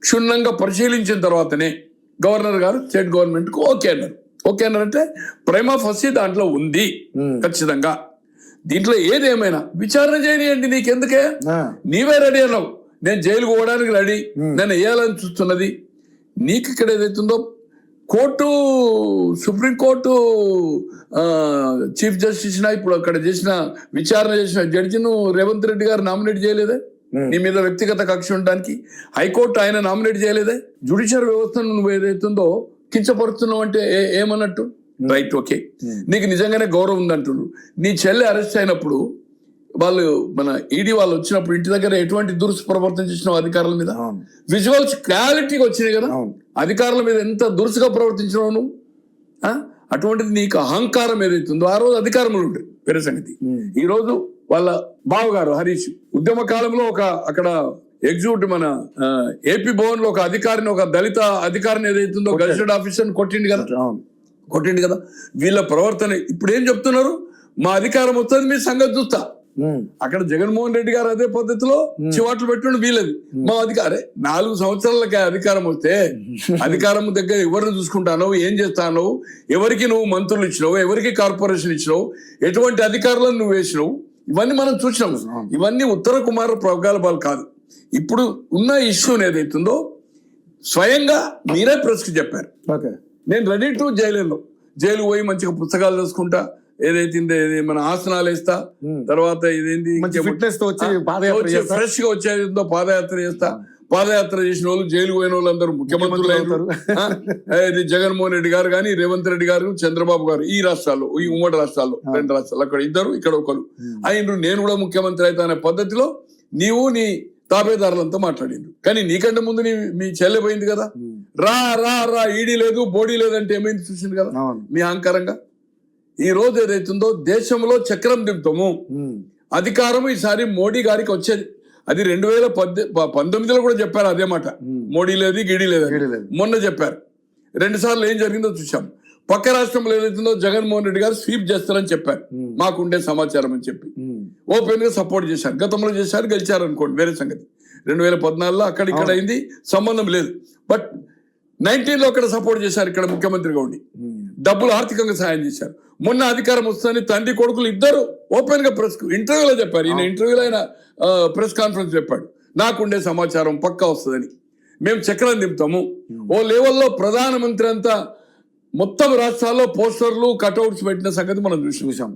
క్షుణ్ణంగా పరిశీలించిన తర్వాతనే గవర్నర్ గారు స్టేట్ గవర్నమెంట్ కు ఓకే అన్నారు. ఓకే అన్నారంటే ప్రైమా ఫస్ట్ దాంట్లో ఉంది ఖచ్చితంగా. దీంట్లో ఏదేమైనా విచారణ చేయనియండి, నీకెందుకే? నీవే రెడీ అన్నావు, నేను జైలుకు పోవడానికి రెడీ, నన్ను వేయాలని చూస్తున్నది. నీకు ఇక్కడ ఏదైతుందో కోర్టు, సుప్రీంకోర్టు చీఫ్ జస్టిస్ ఇప్పుడు అక్కడ చేసిన విచారణ చేసిన జడ్జిను రేవంత్ రెడ్డి గారు నామినేట్ చేయలేదే నీ మీద వ్యక్తిగత కక్ష ఉండడానికి? హైకోర్టు ఆయన నామినేట్ చేయలేదే? జ్యుడిషియల్ వ్యవస్థను నువ్వు ఏదైతుందో కించపరుస్తున్నావు అంటే ఏమన్నట్టు? రైట్, ఓకే, నీకు నిజంగానే గౌరవం ఉందంటున్నారు. నీ చెల్లి అరెస్ట్ అయినప్పుడు వాళ్ళు మన ఈడీ వాళ్ళు వచ్చినప్పుడు ఇంటి దగ్గర ఎటువంటి దురుసు చేసినావు అధికారుల మీద? విజువల్స్ క్లారిటీగా వచ్చినాయి కదా, అధికారుల మీద ఎంత దురుసుగా ప్రవర్తించినావు నువ్వు. అటువంటిది నీకు అహంకారం ఏదైతుందో ఆ రోజు అధికారంలో ఉండే వేరే సంగతి. ఈ రోజు వాళ్ళ బావగారు హరీష్ ఉద్యమ కాలంలో అక్కడ ఎగ్జిక్యూటివ్ మన ఏపీ భవన్ లో ఒక అధికారిని, ఒక దళిత అధికారిని ఏదైతుందో గజెటెడ్ ఆఫీసర్ కొట్టిండు కదా. వీళ్ళ ప్రవర్తన ఇప్పుడు ఏం చెప్తున్నారు? మా అధికారం వస్తుంది, మీ సంగతి చూస్తా. అక్కడ జగన్మోహన్ రెడ్డి గారు అదే పద్ధతిలో చివాట్లు పెట్టుండి వీళ్ళది మా అధికారే. 4 సంవత్సరాలకి అధికారం వస్తే అధికారం దగ్గర ఎవరిని చూసుకుంటానో, ఏం చేస్తానో, ఎవరికి నువ్వు మంత్రులు ఇచ్చినావు, ఎవరికి కార్పొరేషన్ ఇచ్చినావు, ఎటువంటి అధికారులను నువ్వు వేసినావు, ఇవన్నీ మనం చూసినాము. ఇవన్నీ ఉత్తర కుమార ప్రగల్భాలు కాదు. ఇప్పుడు ఉన్న ఇష్యూని ఏదైతుందో స్వయంగా మీరే ప్రెస్కి చెప్పారు. నేను రెడీ టు జైలు పోయి మంచిగా పుస్తకాలు చూసుకుంటా, ఏదైతే మన ఆసనాలు వేస్తా, తర్వాత ఇదేంటి ఫ్రెష్ గా వచ్చేదో పాదయాత్ర చేస్తా. పాదయాత్ర చేసిన వాళ్ళు, జైలు పోయిన వాళ్ళు అందరూ ముఖ్యమంత్రులు అయినారు. జగన్మోహన్ రెడ్డి గారు కానీ, రేవంత్ రెడ్డి గారు, చంద్రబాబు గారు ఈ రాష్ట్రాల్లో, ఈ ఉమ్మడి రాష్ట్రాల్లో 2 రాష్ట్రాలు, అక్కడ ఇద్దరు ఇక్కడ ఒకరు అయినరు. నేను కూడా ముఖ్యమంత్రి అవుతా అనే పద్ధతిలో నీవు నీ తాబేదారులంతా మాట్లాడిండు. కానీ నీకంటే ముందు మీ చెల్లె పోయింది కదా, రా రా రా ఈడీ లేదు బోడీ లేదంటే ఏమైంది చూసింది కదా మీ అహంకారంగా. ఈ రోజు ఏదైతుందో దేశంలో చక్రం దింపుతాము, అధికారం ఈసారి మోడీ గారికి వచ్చేది. అది 2019లో కూడా చెప్పారు అదే మాట, మోడీ లేదు గిడి లేదు. మొన్న చెప్పారు 2 సార్లు ఏం జరిగిందో చూసాం. పక్క రాష్ట్రంలో ఏదైతుందో జగన్మోహన్ రెడ్డి గారు స్వీప్ చేస్తారని చెప్పారు, మాకుండే సమాచారం అని చెప్పి ఓపెన్ గా సపోర్ట్ చేశారు. గతంలో చేశారు, గెలిచారు అనుకోండి, వేరే సంగతి. 2014లో అక్కడ ఇక్కడ అయింది, సంబంధం లేదు. బట్ 19లో అక్కడ సపోర్ట్ చేశారు, ఇక్కడ ముఖ్యమంత్రిగా ఉండి డబ్బులు ఆర్థికంగా సాయం చేశారు. మొన్న అధికారం వస్తుందని తండ్రి కొడుకులు ఇద్దరు ఓపెన్ గా ప్రెస్ ఇంటర్వ్యూలో చెప్పారు. ఈయన ఇంటర్వ్యూలో ఆయన ప్రెస్ కాన్ఫరెన్స్ చెప్పాడు, నాకుండే సమాచారం పక్కా వస్తుందని, మేము చక్రం దింపుతాము. ఓ లెవెల్లో ప్రధానమంత్రి అంతా మొత్తం రాష్ట్రాల్లో పోస్టర్లు కట్అవుట్స్ పెట్టిన సంగతి మనం చూసాం.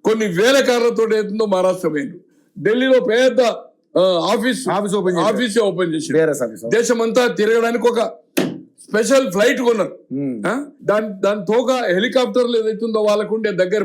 కొన్ని వేల కార్లతో ఏదో మహారాష్ట్ర పోయింది, ఢిల్లీలో పెద్ద ఆఫీస్ ఓపెన్ చేసి దేశమంతా తిరగడానికి ఒక స్పెషల్ ఫ్లైట్ కొన్నారు. దాని తోక హెలికాప్టర్లు ఏదైతుందో వాళ్ళకుండే దగ్గర